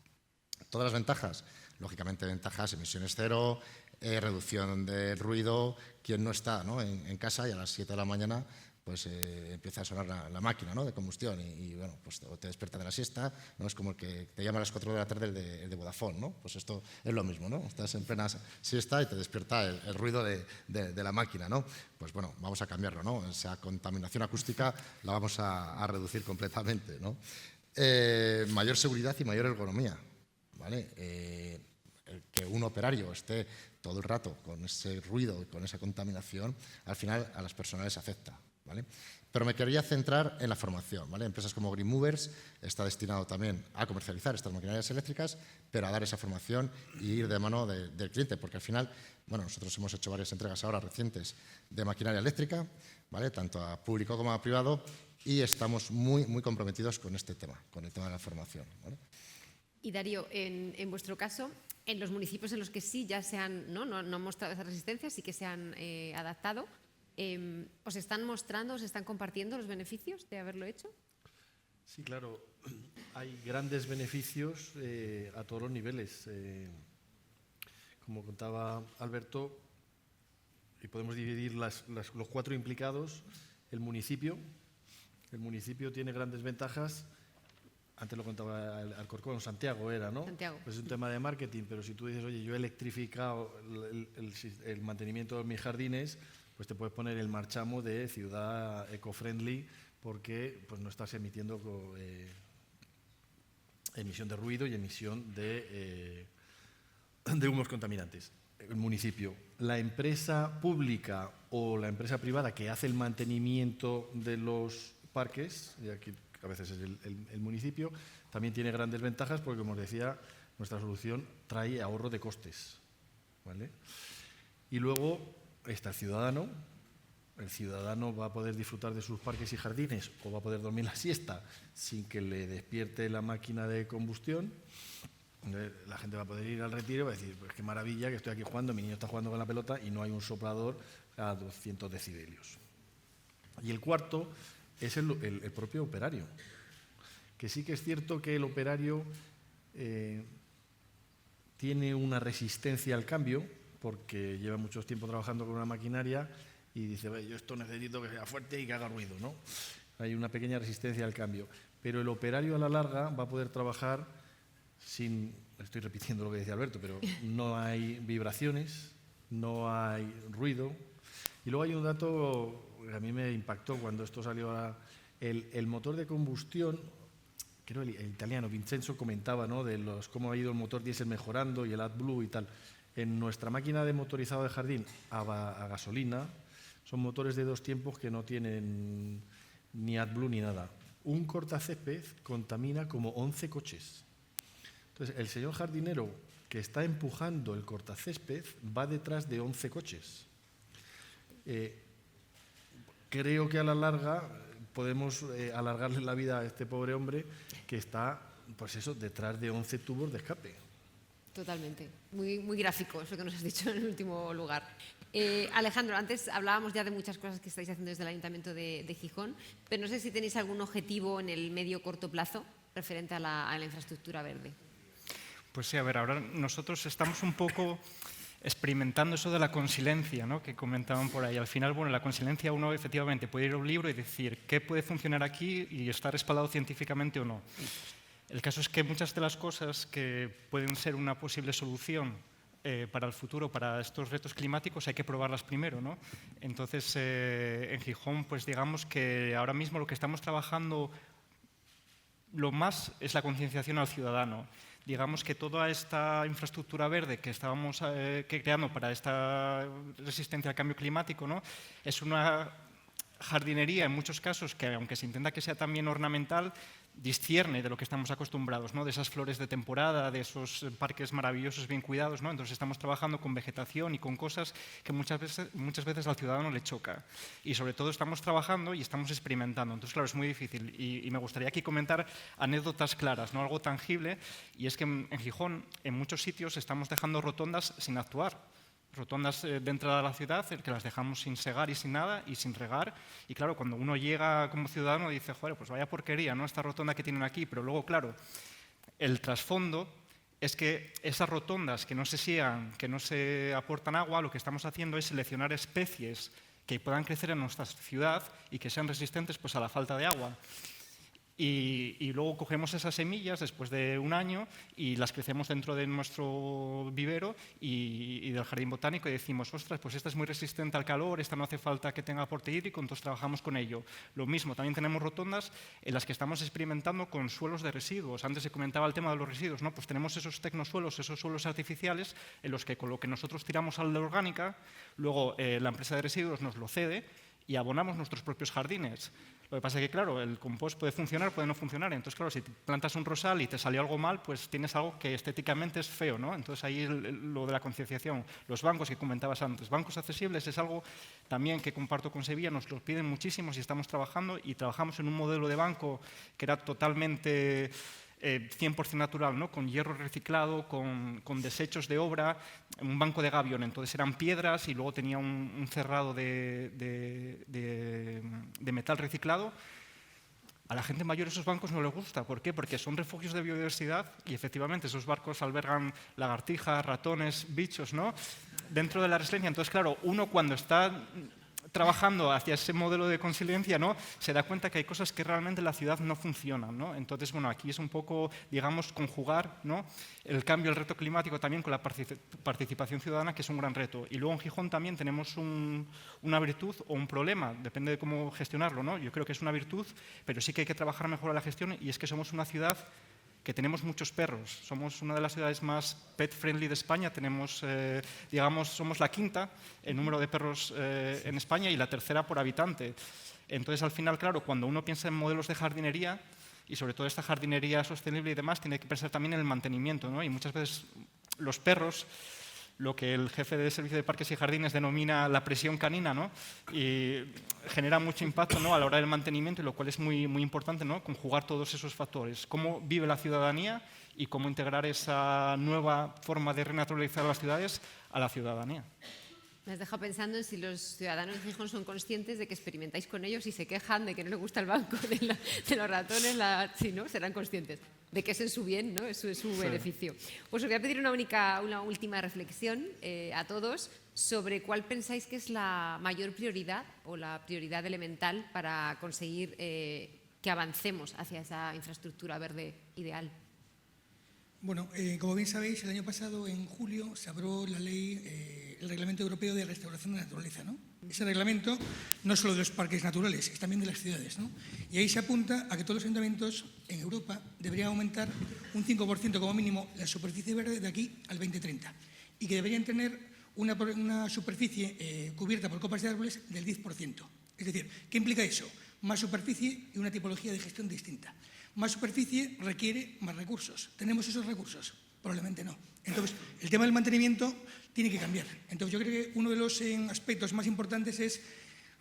Todas las ventajas, lógicamente ventajas, emisiones cero, reducción del ruido. Quien no está, ¿no? En casa y a las 7 de la mañana pues empieza a sonar la máquina, ¿no? De combustión y bueno, pues te despierta de la siesta, ¿no? Es como el que te llama a las 4 de la tarde el de Vodafone, ¿no? Pues esto es lo mismo, ¿no? Estás en plena siesta y te despierta el ruido de la máquina, ¿no? Pues bueno, vamos a cambiarlo, ¿no? Esa contaminación acústica la vamos a reducir completamente, ¿no? Mayor seguridad y mayor ergonomía, ¿vale? Que un operario esté todo el rato con ese ruido y con esa contaminación, al final a las personas les afecta, ¿vale? Pero me quería centrar en la formación, ¿vale? Empresas como Green Movers está destinado también a comercializar estas maquinarias eléctricas, pero a dar esa formación y ir de mano del cliente, porque al final, bueno, nosotros hemos hecho varias entregas ahora recientes de maquinaria eléctrica, ¿vale? Tanto a público como a privado, y estamos muy, muy comprometidos con este tema, con el tema de la formación, ¿vale? Y Darío, en vuestro caso, en los municipios en los que sí ya se han, no han mostrado esa resistencia, sí que se han adaptado, ¿os están mostrando, os están compartiendo los beneficios de haberlo hecho? Sí, claro. Hay grandes beneficios a todos los niveles. Como contaba Alberto, y podemos dividir los 4 implicados. El municipio tiene grandes ventajas. Antes lo contaba Alcorcón, Santiago era, ¿no? Santiago. Pues es un tema de marketing, pero si tú dices, oye, yo he electrificado el mantenimiento de mis jardines, pues te puedes poner el marchamo de ciudad eco-friendly porque pues no estás emitiendo emisión de ruido y emisión de humos contaminantes. El municipio. La empresa pública o la empresa privada que hace el mantenimiento de los parques, y aquí a veces es el municipio, también tiene grandes ventajas porque, como os decía, nuestra solución trae ahorro de costes, ¿vale? Y luego está el ciudadano. El ciudadano va a poder disfrutar de sus parques y jardines o va a poder dormir la siesta sin que le despierte la máquina de combustión. La gente va a poder ir al retiro y va a decir, pues qué maravilla que estoy aquí jugando, mi niño está jugando con la pelota y no hay un soplador a 200 decibelios. Y el cuarto es el propio operario, que sí que es cierto que el operario tiene una resistencia al cambio, porque lleva mucho tiempo trabajando con una maquinaria y dice, yo esto necesito que sea fuerte y que haga ruido, ¿no? Hay una pequeña resistencia al cambio, pero el operario a la larga va a poder trabajar estoy repitiendo lo que decía Alberto, pero no hay vibraciones, no hay ruido. Y luego hay un dato que a mí me impactó cuando esto salió el motor de combustión. Creo el italiano Vincenzo comentaba, ¿no?, de cómo ha ido el motor diésel mejorando y el AdBlue y tal. En nuestra máquina de motorizado de jardín a gasolina son motores de 2 tiempos que no tienen ni AdBlue ni nada. Un cortacésped contamina como 11 coches. Entonces, el señor jardinero que está empujando el cortacésped va detrás de 11 coches. Creo que a la larga podemos alargarle la vida a este pobre hombre que está, pues eso, detrás de 11 tubos de escape. Totalmente. Muy, muy gráfico eso que nos has dicho en el último lugar. Alejandro, antes hablábamos ya de muchas cosas que estáis haciendo desde el Ayuntamiento de Gijón, pero no sé si tenéis algún objetivo en el medio-corto plazo referente a la infraestructura verde. Pues sí, a ver, ahora nosotros estamos un poco experimentando eso de la consilencia, ¿no?, que comentaban por ahí. Al final, bueno, la consilencia uno efectivamente puede ir a un libro y decir qué puede funcionar aquí y está respaldado científicamente o no. El caso es que muchas de las cosas que pueden ser una posible solución para el futuro, para estos retos climáticos, hay que probarlas primero, ¿no? Entonces, en Gijón, pues digamos que ahora mismo lo que estamos trabajando lo más es la concienciación al ciudadano. Digamos que toda esta infraestructura verde que estábamos creando para esta resistencia al cambio climático, ¿no?, es una jardinería en muchos casos que, aunque se intenta que sea también ornamental, discierne de lo que estamos acostumbrados, ¿no?, de esas flores de temporada, de esos parques maravillosos bien cuidados, ¿no? Entonces estamos trabajando con vegetación y con cosas que muchas veces al ciudadano le choca. Y sobre todo estamos trabajando y estamos experimentando. Entonces, claro, es muy difícil. Y me gustaría aquí comentar anécdotas claras, ¿no?, algo tangible, y es que en Gijón, en muchos sitios, estamos dejando rotondas sin actuar. Rotondas de entrada a la ciudad, que las dejamos sin segar y sin nada y sin regar. Y claro, cuando uno llega como ciudadano dice, joder, pues vaya porquería, ¿no?, esta rotonda que tienen aquí. Pero luego, claro, el trasfondo es que esas rotondas que no se siegan, que no se aportan agua, lo que estamos haciendo es seleccionar especies que puedan crecer en nuestra ciudad y que sean resistentes, pues, a la falta de agua. Y luego cogemos esas semillas después de un año y las crecemos dentro de nuestro vivero y del jardín botánico y decimos, ostras, pues esta es muy resistente al calor, esta no hace falta que tenga aporte hídrico, entonces trabajamos con ello. Lo mismo, también tenemos rotondas en las que estamos experimentando con suelos de residuos. Antes se comentaba el tema de los residuos, ¿no? Pues tenemos esos tecnosuelos, esos suelos artificiales en los que con lo que nosotros tiramos a la orgánica, luego la empresa de residuos nos lo cede y abonamos nuestros propios jardines. Lo que pasa es que, claro, el compost puede funcionar, puede no funcionar. Entonces, claro, si plantas un rosal y te salió algo mal, pues tienes algo que estéticamente es feo, ¿no? Entonces, ahí lo de la concienciación. Los bancos que comentabas antes. Bancos accesibles es algo también que comparto con Sevilla, nos lo piden muchísimo y estamos trabajando. Y trabajamos en un modelo de banco que era totalmente 100% natural, ¿no?, con hierro reciclado, con desechos de obra, un banco de gavión. Entonces eran piedras y luego tenía un cerrado de metal reciclado. A la gente mayor esos bancos no les gusta. ¿Por qué? Porque son refugios de biodiversidad y efectivamente esos barcos albergan lagartijas, ratones, bichos, ¿no?, dentro de la resiliencia. Entonces, claro, uno cuando está trabajando hacia ese modelo de consilencia, ¿no?, se da cuenta que hay cosas que realmente en la ciudad no funcionan, ¿no? Entonces, bueno, aquí es un poco, digamos, conjugar, ¿no?, el cambio, el reto climático también con la participación ciudadana, que es un gran reto. Y luego en Gijón también tenemos una virtud o un problema, depende de cómo gestionarlo, ¿no? Yo creo que es una virtud, pero sí que hay que trabajar mejor a la gestión, y es que somos una ciudad que tenemos muchos perros. Somos una de las ciudades más pet-friendly de España. Tenemos, digamos, somos la quinta en número de perros en España y la tercera por habitante. Entonces, al final, claro, cuando uno piensa en modelos de jardinería, y sobre todo esta jardinería sostenible y demás, tiene que pensar también en el mantenimiento, ¿no? Y muchas veces los perros, lo que el jefe de servicio de parques y jardines denomina la presión canina, ¿no?, y genera mucho impacto, ¿no?, a la hora del mantenimiento, y lo cual es muy, muy importante, ¿no?, conjugar todos esos factores. Cómo vive la ciudadanía y cómo integrar esa nueva forma de renaturalizar las ciudades a la ciudadanía. Me has dejado pensando en si los ciudadanos de Gijón son conscientes de que experimentáis con ellos y se quejan de que no les gusta el banco de los ratones. Sí, ¿no? Serán conscientes de que es en su bien, ¿no? Eso es su beneficio. Pues os voy a pedir una última reflexión a todos sobre cuál pensáis que es la mayor prioridad o la prioridad elemental para conseguir que avancemos hacia esa infraestructura verde ideal. Bueno, como bien sabéis, el año pasado, en julio, se aprobó la ley, el Reglamento Europeo de Restauración de la Naturaleza, ¿no? Ese reglamento no es solo de los parques naturales, es también de las ciudades, ¿no? Y ahí se apunta a que todos los ayuntamientos en Europa deberían aumentar un 5% como mínimo la superficie verde de aquí al 2030 y que deberían tener una superficie cubierta por copas de árboles del 10%. Es decir, ¿qué implica eso? Más superficie y una tipología de gestión distinta. Más superficie requiere más recursos. ¿Tenemos esos recursos? Probablemente no. Entonces, el tema del mantenimiento tiene que cambiar. Entonces, yo creo que uno de los aspectos más importantes es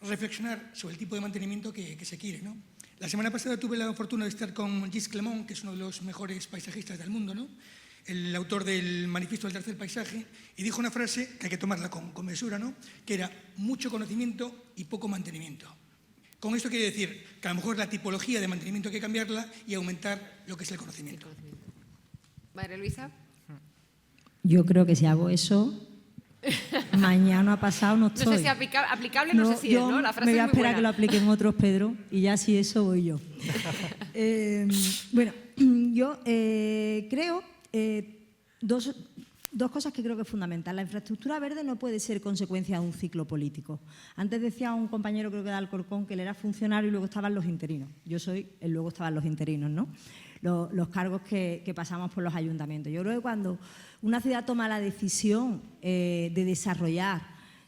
reflexionar sobre el tipo de mantenimiento que se quiere, ¿no? La semana pasada tuve la fortuna de estar con Gilles Clément, que es uno de los mejores paisajistas del mundo, ¿no? El autor del Manifiesto del Tercer Paisaje, y dijo una frase que hay que tomarla con mesura, ¿no? Que era mucho conocimiento y poco mantenimiento. Con esto quiere decir que a lo mejor la tipología de mantenimiento hay que cambiarla y aumentar lo que es el conocimiento. María Luisa. Yo creo que si hago eso, mañana pasado no estoy. No sé si aplicable, no sé si es, ¿no? La frase me voy a es muy esperar buena. que lo apliquen otros, Pedro, y ya si eso voy yo. Bueno, yo creo dos cosas que creo que es fundamental. La infraestructura verde no puede ser consecuencia de un ciclo político. Antes decía un compañero, creo que de Alcorcón, que él era funcionario y luego estaban los interinos. Yo soy el luego estaban los interinos, ¿no? Los cargos que pasamos por los ayuntamientos. Yo creo que cuando una ciudad toma la decisión de desarrollar,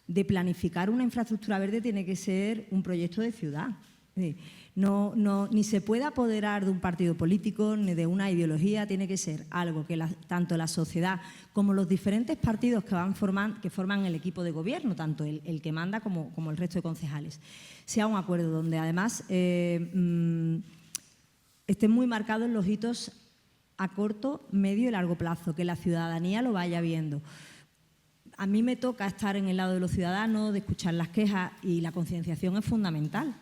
de planificar una infraestructura verde, tiene que ser un proyecto de ciudad. Ni se puede apoderar de un partido político ni de una ideología, tiene que ser algo que tanto la sociedad como los diferentes partidos que forman el equipo de gobierno, tanto el que manda como el resto de concejales, sea un acuerdo donde además estén muy marcados los hitos a corto, medio y largo plazo, que la ciudadanía lo vaya viendo. A mí me toca estar en el lado de los ciudadanos, de escuchar las quejas, y la concienciación es fundamental.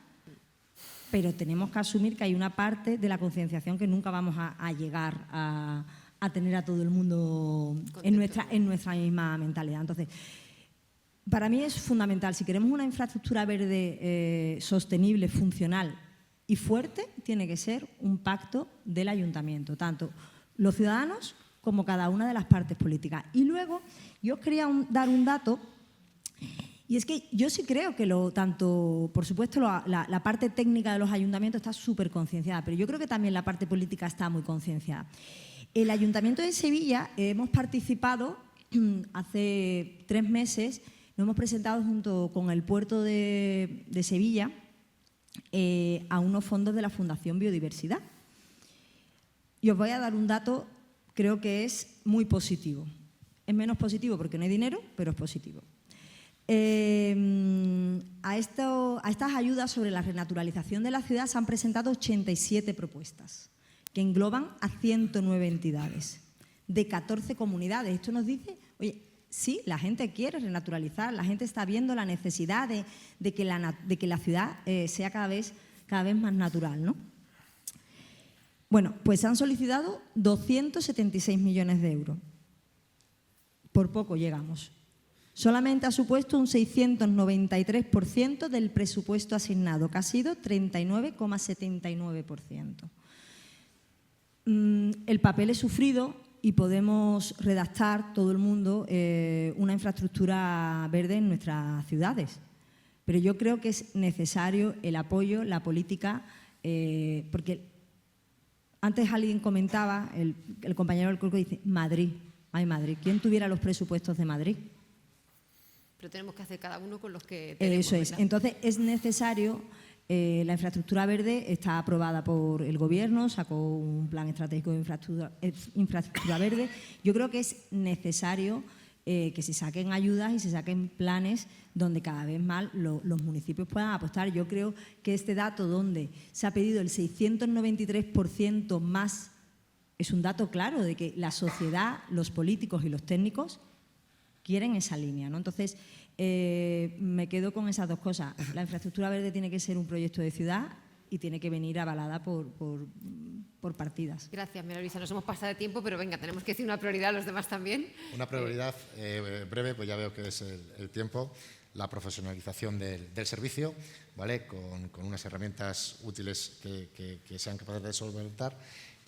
Pero tenemos que asumir que hay una parte de la concienciación que nunca vamos a llegar a tener a todo el mundo en nuestra misma mentalidad. Entonces, para mí es fundamental. Si queremos una infraestructura verde sostenible, funcional y fuerte, tiene que ser un pacto del ayuntamiento, tanto los ciudadanos como cada una de las partes políticas. Y luego, yo os quería dar un dato. Y es que yo sí creo que por supuesto, la parte técnica de los ayuntamientos está súper concienciada, pero yo creo que también la parte política está muy concienciada. El Ayuntamiento de Sevilla hemos participado hace 3 meses, nos hemos presentado junto con el puerto de Sevilla a unos fondos de la Fundación Biodiversidad. Y os voy a dar un dato, creo que es muy positivo. Es menos positivo porque no hay dinero, pero es positivo. A estas ayudas sobre la renaturalización de la ciudad se han presentado 87 propuestas que engloban a 109 entidades de 14 comunidades. Esto nos dice, oye, sí, la gente quiere renaturalizar, la gente está viendo la necesidad de que la ciudad sea cada vez más natural, ¿no? Bueno, pues se han solicitado 276 millones de euros. Por poco llegamos. Solamente ha supuesto un 693% del presupuesto asignado, que ha sido 39,79%. El papel es sufrido y podemos redactar todo el mundo una infraestructura verde en nuestras ciudades. Pero yo creo que es necesario el apoyo, la política, porque antes alguien comentaba, el compañero del Corco dice, Madrid, ay Madrid, ¿quién tuviera los presupuestos de Madrid? Pero tenemos que hacer cada uno con los que tenemos. Eso es. ¿Verdad? Entonces, es necesario, la infraestructura verde está aprobada por el Gobierno, sacó un plan estratégico de infraestructura verde. Yo creo que es necesario que se saquen ayudas y se saquen planes donde cada vez más los municipios puedan apostar. Yo creo que este dato donde se ha pedido el 693% más es un dato claro de que la sociedad, los políticos y los técnicos quieren esa línea, ¿no? Entonces, me quedo con esas dos cosas. La infraestructura verde tiene que ser un proyecto de ciudad y tiene que venir avalada por partidas. Gracias, María Luisa. Nos hemos pasado de tiempo, pero venga, tenemos que decir una prioridad a los demás también. Una prioridad breve, pues ya veo que es el tiempo. La profesionalización del servicio, ¿vale? Con unas herramientas útiles que sean capaces de solventar.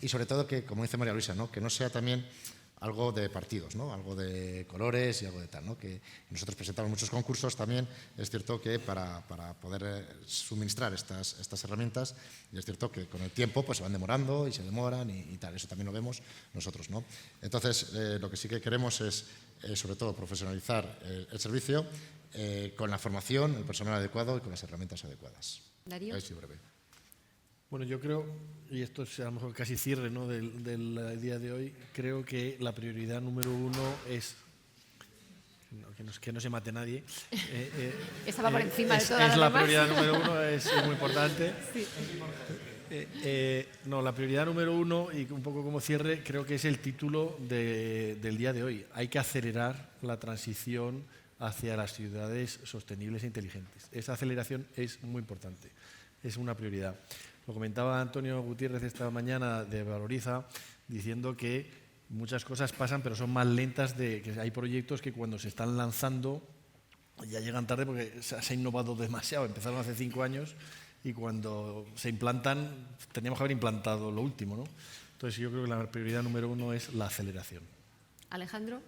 y sobre todo que, como dice María Luisa, ¿no? Que no sea también algo de partidos, ¿no? Algo de colores y algo de tal, ¿no? Que nosotros presentamos muchos concursos también, es cierto que para poder suministrar estas herramientas, y es cierto que con el tiempo pues se van demorando y se demoran y tal, eso también lo vemos nosotros, ¿no? Entonces, lo que sí que queremos es, sobre todo, profesionalizar el servicio con la formación, el personal adecuado y con las herramientas adecuadas. Darío. Ahí sí, breve. Bueno, yo creo, y esto es a lo mejor casi cierre, ¿no?, del día de hoy, creo que la prioridad número uno es, que no se mate nadie. Esa va por encima de todas las la demás. prioridad número uno, es muy importante. Sí. No, la prioridad número uno, y un poco como cierre, creo que es el título del día de hoy. Hay que acelerar la transición hacia las ciudades sostenibles e inteligentes. Esa aceleración es muy importante, es una prioridad. Lo comentaba Antonio Gutiérrez esta mañana de Valoriza, diciendo que muchas cosas pasan, pero son más lentas, que hay proyectos que cuando se están lanzando ya llegan tarde porque se ha innovado demasiado. Empezaron hace 5 años y cuando se implantan, teníamos que haber implantado lo último, ¿no? Entonces yo creo que la prioridad número uno es la aceleración. Alejandro.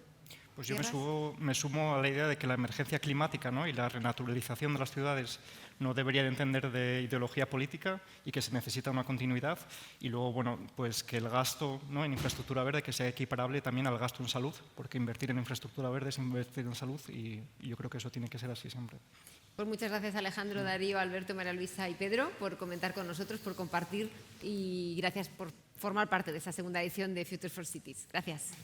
Pues yo me sumo a la idea de que la emergencia climática, ¿no?, y la renaturalización de las ciudades no debería de entender de ideología política y que se necesita una continuidad. Y luego, bueno, pues que el gasto, ¿no?, en infraestructura verde que sea equiparable también al gasto en salud, porque invertir en infraestructura verde es invertir en salud y yo creo que eso tiene que ser así siempre. Pues muchas gracias Alejandro, Darío, Alberto, María Luisa y Pedro por comentar con nosotros, por compartir y gracias por formar parte de esta segunda edición de Future for Cities. Gracias.